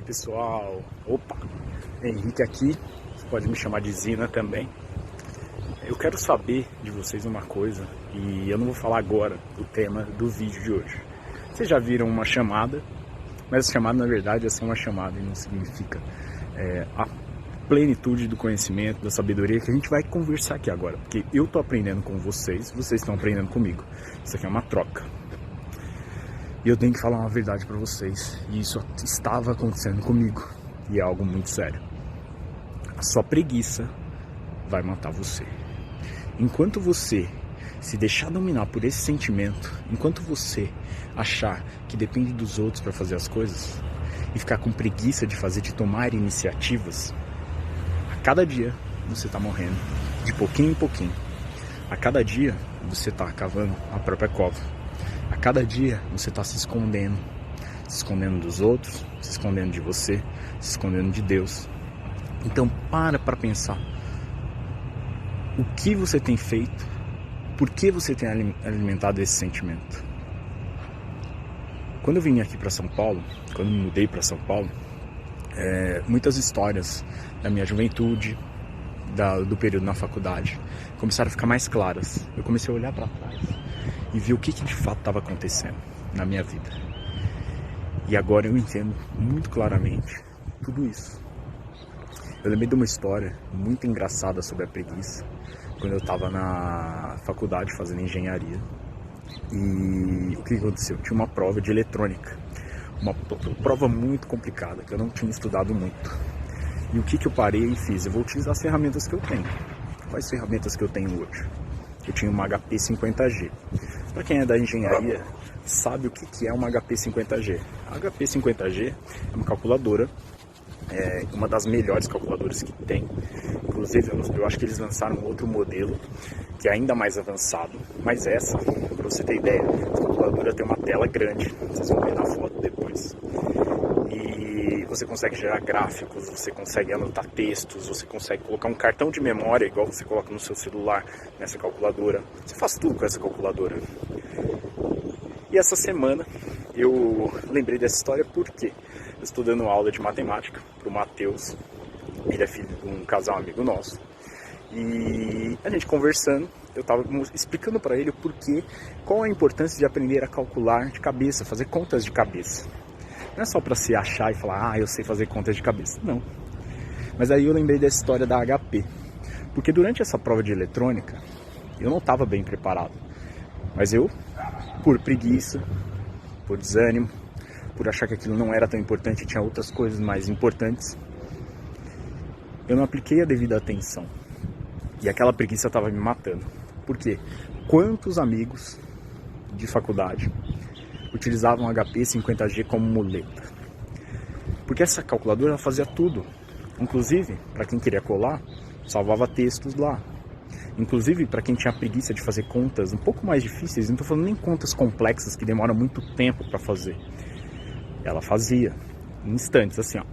pessoal, opa, Henrique aqui, você pode me chamar de Zina também. Eu quero saber de vocês uma coisa, e eu não vou falar agora do tema do vídeo de hoje. Vocês já viram uma chamada, mas a chamada na verdade é só uma chamada e não significa a plenitude do conhecimento, da sabedoria que a gente vai conversar aqui agora. Porque eu estou aprendendo com vocês, vocês estão aprendendo comigo. Isso aqui é uma troca. E eu tenho que falar uma verdade para vocês, e isso estava acontecendo comigo, e é algo muito sério. A sua preguiça vai matar você. Enquanto você se deixar dominar por esse sentimento, enquanto você achar que depende dos outros para fazer as coisas, e ficar com preguiça de tomar iniciativas, a cada dia você está morrendo, de pouquinho em pouquinho. A cada dia você está cavando a própria cova. A cada dia você está se escondendo dos outros, se escondendo de você, se escondendo de Deus. Então para pensar o que você tem feito, por que você tem alimentado esse sentimento. Quando eu vim aqui para São Paulo, quando me mudei para São Paulo, muitas histórias da minha juventude, do período na faculdade, começaram a ficar mais claras. Eu comecei a olhar para trás e ver o que de fato estava acontecendo na minha vida. E agora eu entendo muito claramente tudo isso. Eu lembrei de uma história muito engraçada sobre a preguiça, quando eu estava na faculdade fazendo engenharia. E o que aconteceu? Tinha uma prova de eletrônica, uma prova muito complicada, que eu não tinha estudado muito. E o que eu parei e fiz? Eu vou utilizar as ferramentas que eu tenho. Quais ferramentas que eu tenho hoje? Eu tinha uma HP 50G. Para quem é da engenharia, sabe o que é uma HP 50G. A HP 50G é uma calculadora, uma das melhores calculadoras que tem. Inclusive, eu acho que eles lançaram outro modelo, que é ainda mais avançado. Mas essa, para você ter ideia, a calculadora tem uma tela grande. Vocês vão ver na foto depois. E você consegue gerar gráficos, você consegue anotar textos, você consegue colocar um cartão de memória, igual você coloca no seu celular, nessa calculadora. Você faz tudo com essa calculadora. E essa semana eu lembrei dessa história porque eu estou dando aula de matemática para o Matheus. Ele é filho de um casal amigo nosso. E a gente conversando, eu estava explicando para ele o porquê, qual a importância de aprender a calcular de cabeça, fazer contas de cabeça. Não é só para se achar e falar, eu sei fazer contas de cabeça. Não. Mas aí eu lembrei dessa história da HP. Porque durante essa prova de eletrônica, eu não estava bem preparado. Mas eu, por preguiça, por desânimo, por achar que aquilo não era tão importante e tinha outras coisas mais importantes, eu não apliquei a devida atenção. E aquela preguiça estava me matando. Por quê? Quantos amigos de faculdade utilizavam HP 50G como muleta? Porque essa calculadora ela fazia tudo. Inclusive, para quem queria colar, salvava textos lá. Inclusive, para quem tinha preguiça de fazer contas um pouco mais difíceis, não estou falando nem contas complexas que demoram muito tempo para fazer. Ela fazia em instantes, assim, ó.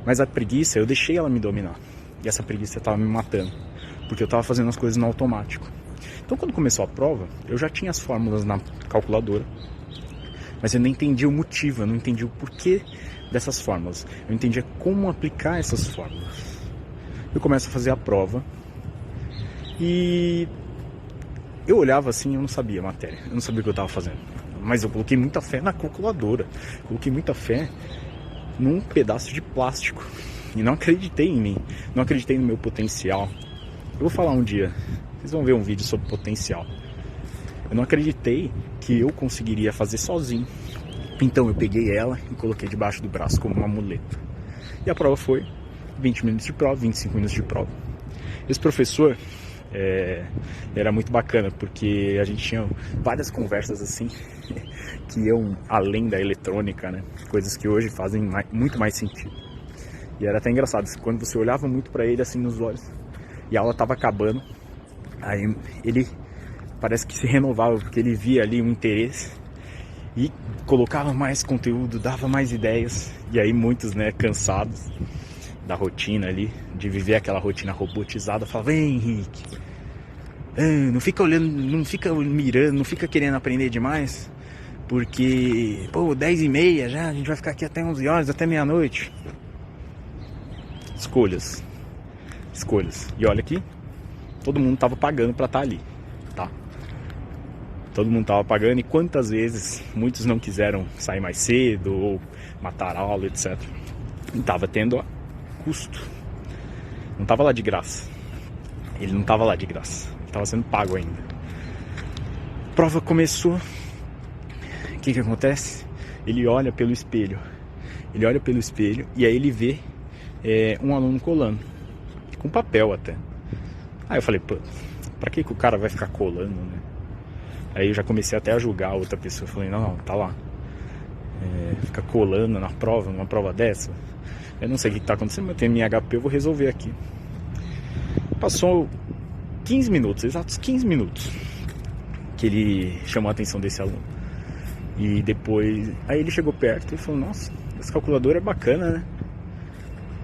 Mas a preguiça, eu deixei ela me dominar. E essa preguiça estava me matando, porque eu estava fazendo as coisas no automático. Então, quando começou a prova, eu já tinha as fórmulas na calculadora, mas eu não entendia o motivo, eu não entendia o porquê dessas fórmulas. Eu entendia como aplicar essas fórmulas. Eu começo a fazer a prova e eu olhava assim, eu não sabia a matéria, eu não sabia o que eu estava fazendo. Mas eu coloquei muita fé na calculadora, coloquei muita fé num pedaço de plástico. E não acreditei em mim, não acreditei no meu potencial. Eu vou falar um dia, vocês vão ver um vídeo sobre potencial. Eu não acreditei que eu conseguiria fazer sozinho. Então eu peguei ela e coloquei debaixo do braço como uma muleta. E a prova foi 20 minutos de prova, 25 minutos de prova. Esse professor era muito bacana, porque a gente tinha várias conversas assim, que iam além da eletrônica, né? Coisas que hoje fazem muito mais sentido. E era até engraçado, quando você olhava muito pra ele assim nos olhos, e a aula tava acabando, aí ele parece que se renovava, porque ele via ali um interesse e colocava mais conteúdo, dava mais ideias. E aí muitos, né, cansados da rotina ali, de viver aquela rotina robotizada, falavam: "Vem, Henrique, não fica olhando, não fica mirando, não fica querendo aprender demais, Porque, pô, 10h30 já, a gente vai ficar aqui até 11 horas, até meia-noite. Escolhas. E olha aqui, todo mundo tava pagando pra estar ali, tá? Todo mundo tava pagando, e quantas vezes muitos não quiseram sair mais cedo ou matar a aula, etc. E tava tendo custo. Não tava lá de graça. Ele não tava lá de graça. Ele tava sendo pago ainda. A prova começou. O que acontece? Ele olha pelo espelho. E aí ele vê um aluno colando. Com papel até. Aí eu falei, pô, pra que o cara vai ficar colando, né? Aí eu já comecei até a julgar a outra pessoa. Eu falei, não, tá lá. Fica colando na prova, numa prova dessa. Eu não sei o que tá acontecendo, mas eu tenho minha HP, eu vou resolver aqui. Passou 15 minutos, exatos 15 minutos, que ele chamou a atenção desse aluno. E depois, aí ele chegou perto e falou, nossa, essa calculadora é bacana, né?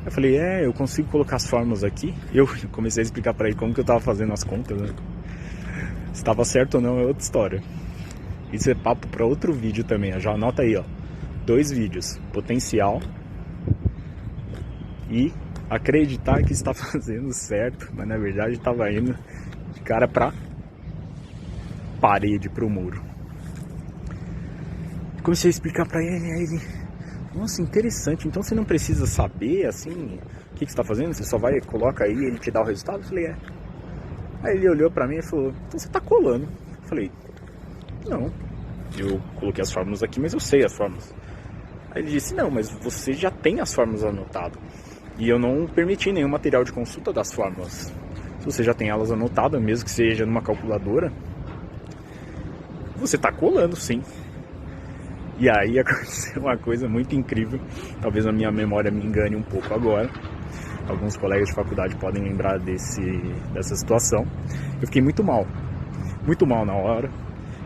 Eu falei, eu consigo colocar as fórmulas aqui. Eu comecei a explicar pra ele como que eu tava fazendo as contas, né? Se tava certo ou não é outra história. Isso é papo pra outro vídeo também, já anota aí, ó. 2 vídeos, potencial e acreditar que está fazendo certo, mas na verdade estava indo de cara pra parede, pro muro. Comecei a explicar pra ele, aí ele, nossa, interessante, então você não precisa saber, assim, o que você está fazendo, você só vai, coloca aí e ele te dá o resultado? Eu falei, Aí ele olhou pra mim e falou, então você tá colando. Eu falei, não, eu coloquei as fórmulas aqui, mas eu sei as fórmulas. Aí ele disse, não, mas você já tem as fórmulas anotadas. E eu não permiti nenhum material de consulta das fórmulas. Se você já tem elas anotadas, mesmo que seja numa calculadora, você tá colando, sim. E aí aconteceu uma coisa muito incrível. Talvez a minha memória me engane um pouco agora. Alguns colegas de faculdade podem lembrar dessa situação. Eu fiquei muito mal na hora.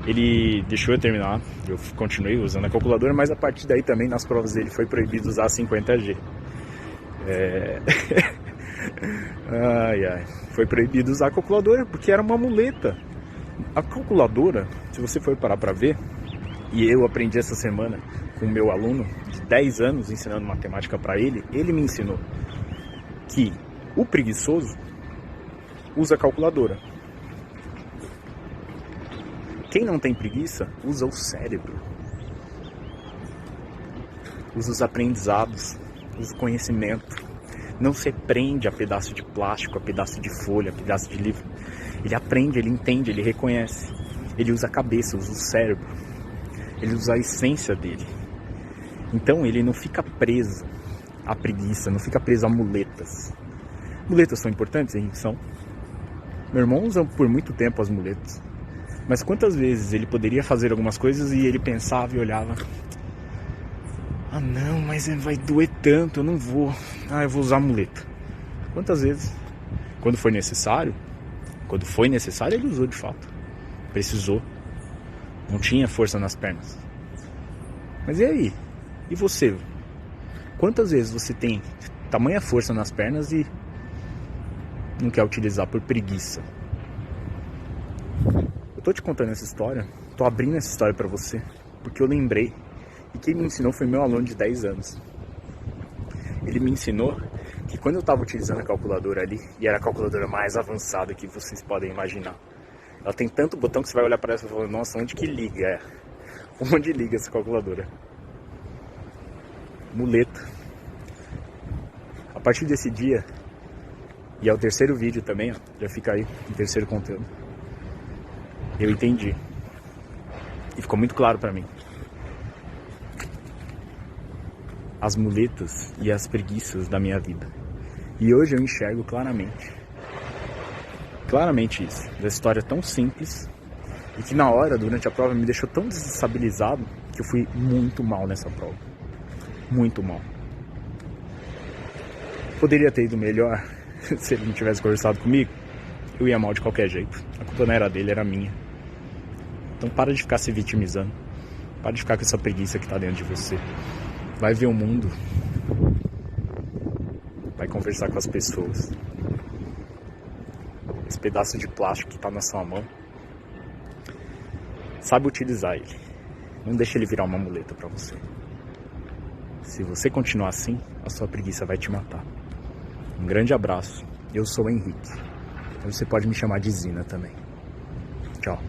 Ele deixou eu terminar, eu continuei usando a calculadora, mas a partir daí também nas provas dele foi proibido usar a 50G. Foi proibido usar a calculadora porque era uma muleta. A calculadora, se você for parar pra ver, e eu aprendi essa semana com o meu aluno de 10 anos ensinando matemática pra ele me ensinou que o preguiçoso usa a calculadora. Quem não tem preguiça usa o cérebro, usa os aprendizados, usa o conhecimento. Não se prende a pedaço de plástico, a pedaço de folha, a pedaço de livro. Ele aprende, ele entende, ele reconhece. Ele usa a cabeça, usa o cérebro. Ele usa a essência dele. Então ele não fica preso à preguiça, não fica preso a muletas. Muletas são importantes? São. Meu irmão usa por muito tempo as muletas. Mas quantas vezes ele poderia fazer algumas coisas e ele pensava e olhava, ah não, mas vai doer tanto, eu não vou, eu vou usar a muleta. Quantas vezes? Quando foi necessário ele usou de fato. Precisou. Não tinha força nas pernas. Mas e aí? E você? Quantas vezes você tem tamanha força nas pernas e não quer utilizar por preguiça? Eu tô te contando essa história, tô abrindo essa história pra você, porque eu lembrei, e quem me ensinou foi meu aluno de 10 anos. Ele me ensinou que quando eu tava utilizando a calculadora ali, e era a calculadora mais avançada que vocês podem imaginar, ela tem tanto botão que você vai olhar para ela e falar, nossa, onde que liga? Onde liga essa calculadora? Muleta. A partir desse dia, e é o terceiro vídeo também, já fica aí, o terceiro conteúdo, eu entendi. E ficou muito claro pra mim. As muletas e as preguiças da minha vida. E hoje eu enxergo claramente isso. Essa história tão simples e que na hora, durante a prova, me deixou tão desestabilizado que eu fui muito mal nessa prova. Muito mal. Poderia ter ido melhor se ele não tivesse conversado comigo. Eu ia mal de qualquer jeito. A culpa não era dele, era minha. Então para de ficar se vitimizando. Para de ficar com essa preguiça que está dentro de você. Vai ver o mundo. Vai conversar com as pessoas. Esse pedaço de plástico que está na sua mão, sabe utilizar ele. Não deixe ele virar uma muleta pra você. Se você continuar assim, a sua preguiça vai te matar. Um grande abraço. Eu sou o Henrique. Você pode me chamar de Zina também. Tchau.